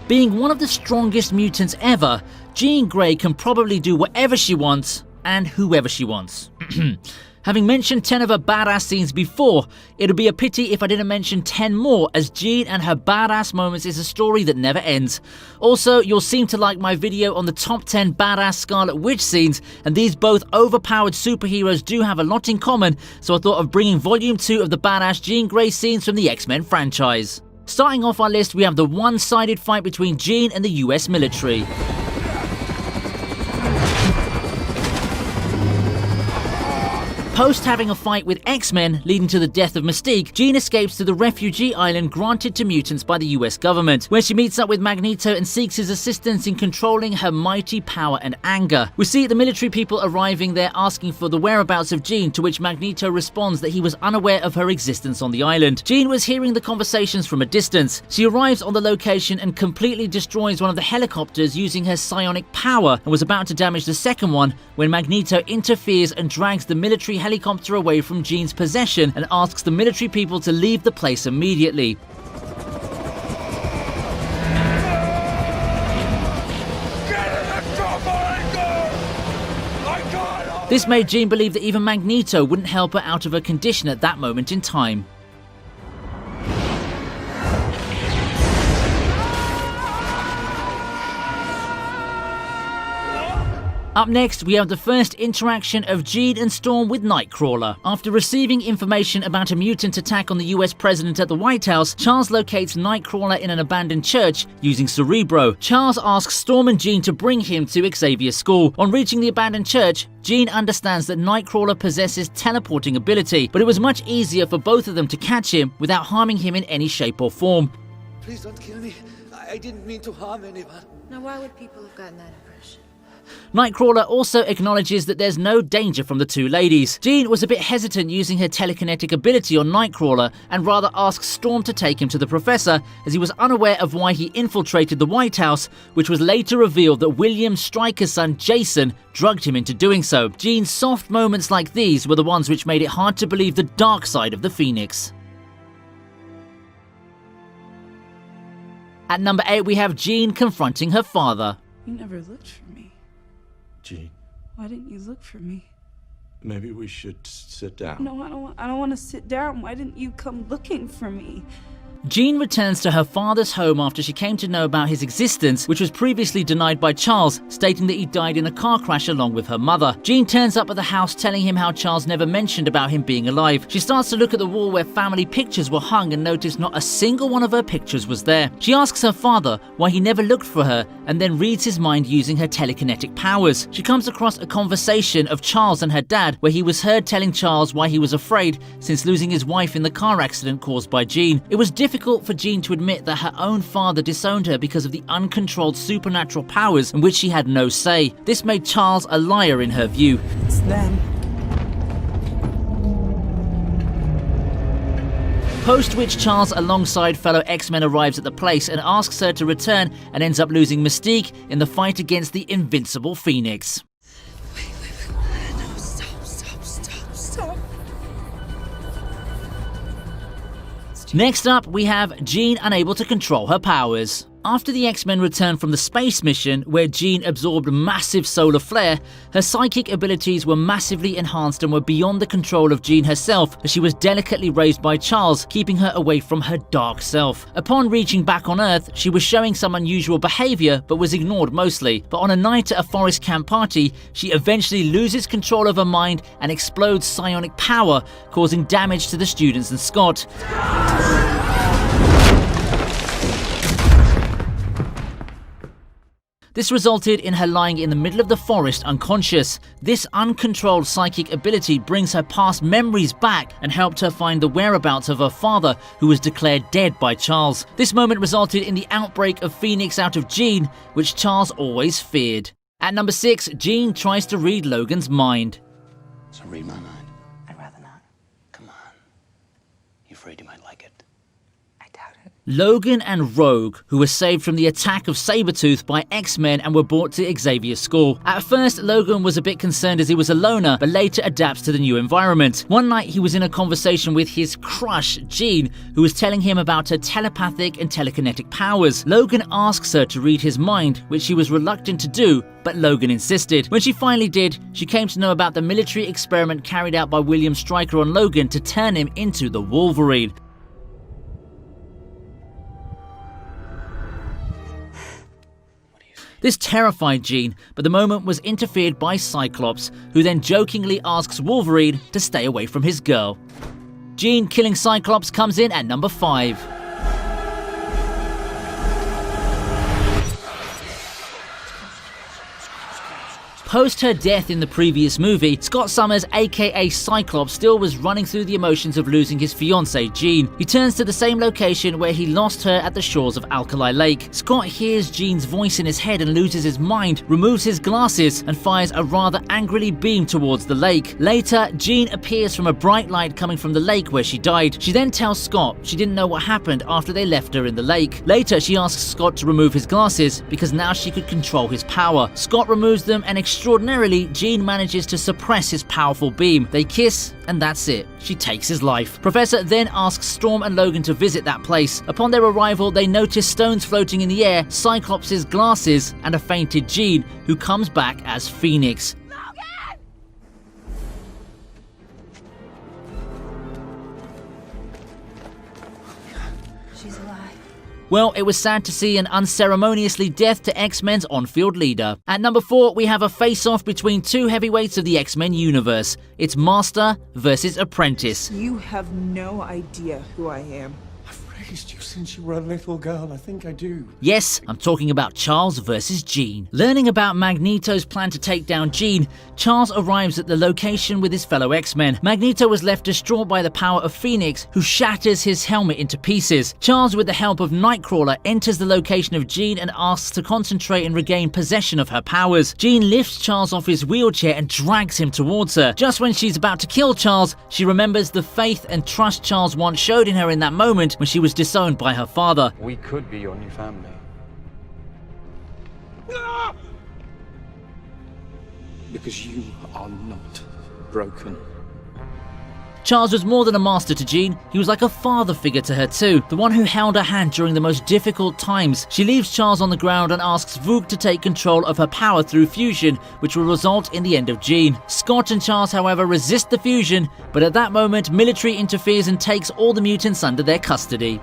Being one of the strongest mutants ever, Jean Grey can probably do whatever she wants and whoever she wants. Having mentioned 10 of her badass scenes before, it would be a pity if I didn't mention 10 more, as Jean and her badass moments is a story that never ends. Also, you'll seem to like my video on the top 10 badass Scarlet Witch scenes, and these both overpowered superheroes do have a lot in common, so I thought of bringing volume 2 of the badass Jean Grey scenes from the X-Men franchise. Starting off our list, we have the one-sided fight between Jean and the US military. Post having a fight with X-Men leading to the death of Mystique, Jean escapes to the refugee island granted to mutants by the US government, where she meets up with Magneto and seeks his assistance in controlling her mighty power and anger. We see the military people arriving there asking for the whereabouts of Jean, to which Magneto responds that he was unaware of her existence on the island. Jean was hearing the conversations from a distance. She arrives on the location and completely destroys one of the helicopters using her psionic power, and was about to damage the second one when Magneto interferes and drags the military helicopter away from Jean's possession and asks the military people to leave the place immediately. This made Jean believe that even Magneto wouldn't help her out of her condition at that moment in time. Up next, we have the first interaction of Jean and Storm with Nightcrawler. After receiving information about a mutant attack on the US president at the White House, Charles locates Nightcrawler in an abandoned church using Cerebro. Charles asks Storm and Jean to bring him to Xavier School. On reaching the abandoned church, Jean understands that Nightcrawler possesses teleporting ability, but it was much easier for both of them to catch him without harming him in any shape or form. Please don't kill me. I didn't mean to harm anyone. Now why would people have gotten that impression? Nightcrawler also acknowledges that there's no danger from the two ladies. Jean was a bit hesitant using her telekinetic ability on Nightcrawler and rather asks Storm to take him to the professor, as he was unaware of why he infiltrated the White House, which was later revealed that William Stryker's son Jason drugged him into doing so. Jean's soft moments like these were the ones which made it hard to believe the dark side of the Phoenix. At number 8, we have Jean confronting her father. You never looked for me. Jean, Why didn't you look for me? maybe we should sit down. No, I don't want to sit down. Why didn't you come looking for me? Jean returns to her father's home after she came to know about his existence, which was previously denied by Charles, stating that he died in a car crash along with her mother. Jean turns up at the house telling him how Charles never mentioned about him being alive. She starts to look at the wall where family pictures were hung and noticed not a single one of her pictures was there. She asks her father why he never looked for her and then reads his mind using her telekinetic powers. She comes across a conversation of Charles and her dad where he was heard telling Charles why he was afraid since losing his wife in the car accident caused by Jean. It was difficult for Jean to admit that her own father disowned her because of the uncontrolled supernatural powers in which she had no say. This made Charles a liar in her view. It's them. Post which Charles alongside fellow X-Men arrives at the place and asks her to return and ends up losing Mystique in the fight against the invincible Phoenix. Wait. No, stop. Next up, we have Jean unable to control her powers. After the X-Men returned from the space mission, where Jean absorbed a massive solar flare, her psychic abilities were massively enhanced and were beyond the control of Jean herself, as she was delicately raised by Charles, keeping her away from her dark self. Upon reaching back on Earth, she was showing some unusual behavior, but was ignored mostly. But on a night at a forest camp party, she eventually loses control of her mind and explodes psionic power, causing damage to the students and Scott. This resulted in her lying in the middle of the forest unconscious. This uncontrolled psychic ability brings her past memories back and helped her find the whereabouts of her father, who was declared dead by Charles. This moment resulted in the outbreak of Phoenix out of Jean, which Charles always feared. At number 6, Jean tries to read Logan's mind. So read my mind. I'd rather not. Come on. You afraid you might like it? I doubt it. Logan and Rogue, who were saved from the attack of Sabretooth by X-Men and were brought to Xavier's school. At first, Logan was a bit concerned as he was a loner, but later adapts to the new environment. One night, he was in a conversation with his crush, Jean, who was telling him about her telepathic and telekinetic powers. Logan asks her to read his mind, which she was reluctant to do, but Logan insisted. When she finally did, she came to know about the military experiment carried out by William Stryker on Logan to turn him into the Wolverine. This terrified Jean, but the moment was interfered by Cyclops, who then jokingly asks Wolverine to stay away from his girl. Jean killing Cyclops comes in at number 5. Post her death in the previous movie, Scott Summers aka Cyclops still was running through the emotions of losing his fiancée Jean. He turns to the same location where he lost her at the shores of Alkali Lake. Scott hears Jean's voice in his head and loses his mind, removes his glasses and fires a rather angrily beam towards the lake. Later, Jean appears from a bright light coming from the lake where she died. She then tells Scott she didn't know what happened after they left her in the lake. Later, she asks Scott to remove his glasses because now she could control his power. Scott removes them and extraordinarily, Jean manages to suppress his powerful beam. They kiss, and that's it. She takes his life. Professor then asks Storm and Logan to visit that place. Upon their arrival, they notice stones floating in the air, Cyclops' glasses, and a fainted Jean, who comes back as Phoenix. She's alive. Well, it was sad to see an unceremoniously death to X-Men's on-field leader. At number 4, we have a face-off between two heavyweights of the X-Men universe. It's Master versus Apprentice. You have no idea who I am. I've raised you since you were a little girl. I think I do. Yes, I'm talking about Charles versus Jean. Learning about Magneto's plan to take down Jean, Charles arrives at the location with his fellow X-Men. Magneto was left distraught by the power of Phoenix, who shatters his helmet into pieces. Charles, with the help of Nightcrawler, enters the location of Jean and asks to concentrate and regain possession of her powers. Jean lifts Charles off his wheelchair and drags him towards her. Just when she's about to kill Charles, she remembers the faith and trust Charles once showed in her in that moment when she was disowned by her father. We could be your new family. Because you are not broken. Charles was more than a master to Jean, he was like a father figure to her too, the one who held her hand during the most difficult times. She leaves Charles on the ground and asks Vuk to take control of her power through fusion, which will result in the end of Jean. Scott and Charles, however, resist the fusion, but at that moment, military interferes and takes all the mutants under their custody.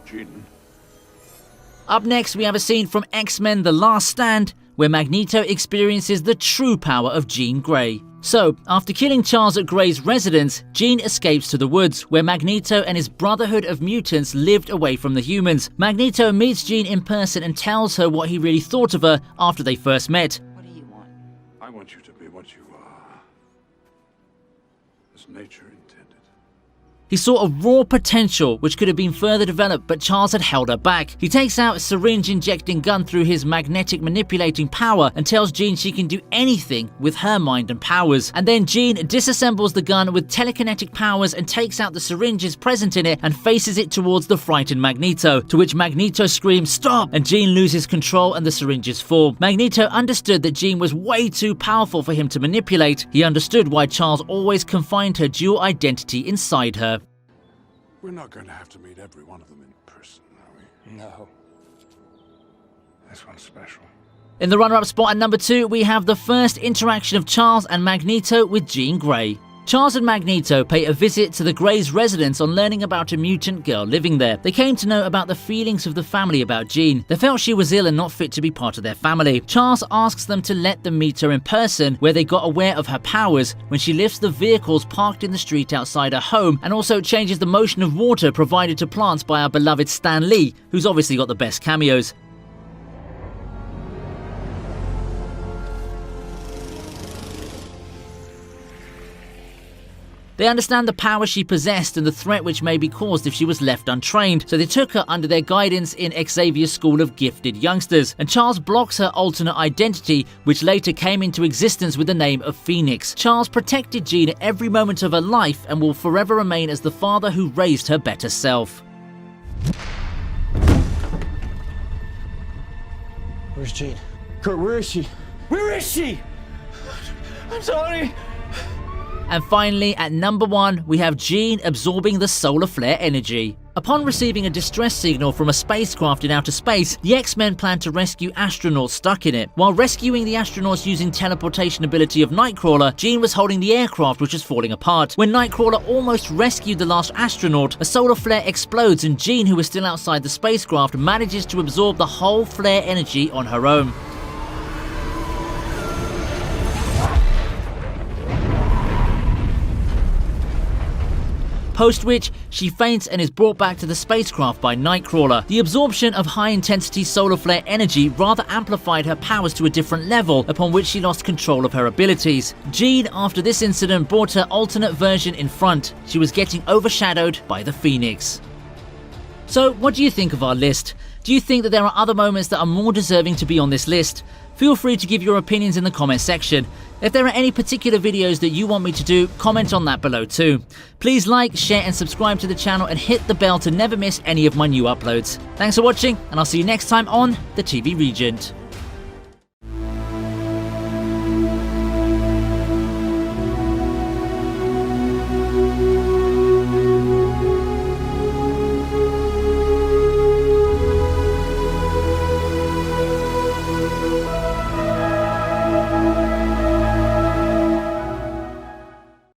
Jean. Up next, we have a scene from X-Men The Last Stand, where Magneto experiences the true power of Jean Grey. So, after killing Charles at Grey's residence, Jean escapes to the woods, where Magneto and his Brotherhood of Mutants lived away from the humans. Magneto meets Jean in person and tells her what he really thought of her after they first met. What do you want? I want you to be what you are. As nature intended. He saw a raw potential which could have been further developed, but Charles had held her back. He takes out a syringe-injecting gun through his magnetic manipulating power and tells Jean she can do anything with her mind and powers. And then Jean disassembles the gun with telekinetic powers and takes out the syringes present in it and faces it towards the frightened Magneto, to which Magneto screams, "Stop!" and Jean loses control and the syringes fall. Magneto understood that Jean was way too powerful for him to manipulate. He understood why Charles always confined her dual identity inside her. We're not going to have to meet every one of them in person, are we? No. This one's special. In the runner-up spot at number 2, we have the first interaction of Charles and Magneto with Jean Grey. Charles and Magneto pay a visit to the Greys' residence on learning about a mutant girl living there. They came to know about the feelings of the family about Jean. They felt she was ill and not fit to be part of their family. Charles asks them to let them meet her in person, where they got aware of her powers when she lifts the vehicles parked in the street outside her home and also changes the motion of water provided to plants by our beloved Stan Lee, who's obviously got the best cameos. They understand the power she possessed and the threat which may be caused if she was left untrained, so they took her under their guidance in Xavier's school of gifted youngsters, and Charles blocks her alternate identity, which later came into existence with the name of Phoenix. Charles protected Jean at every moment of her life and will forever remain as the father who raised her better self. Where's Jean? Kurt, where is she? Where is she? I'm sorry. And finally, at number 1, we have Jean absorbing the solar flare energy. Upon receiving a distress signal from a spacecraft in outer space, the X-Men plan to rescue astronauts stuck in it. While rescuing the astronauts using teleportation ability of Nightcrawler, Jean was holding the aircraft which was falling apart. When Nightcrawler almost rescued the last astronaut, a solar flare explodes and Jean, who is still outside the spacecraft, manages to absorb the whole flare energy on her own. Post which, she faints and is brought back to the spacecraft by Nightcrawler. The absorption of high-intensity solar flare energy rather amplified her powers to a different level, upon which she lost control of her abilities. Jean, after this incident, brought her alternate version in front. She was getting overshadowed by the Phoenix. So, what do you think of our list? Do you think that there are other moments that are more deserving to be on this list? Feel free to give your opinions in the comment section. If there are any particular videos that you want me to do, comment on that below too. Please like, share and subscribe to the channel and hit the bell to never miss any of my new uploads. Thanks for watching, and I'll see you next time on the TV Regent.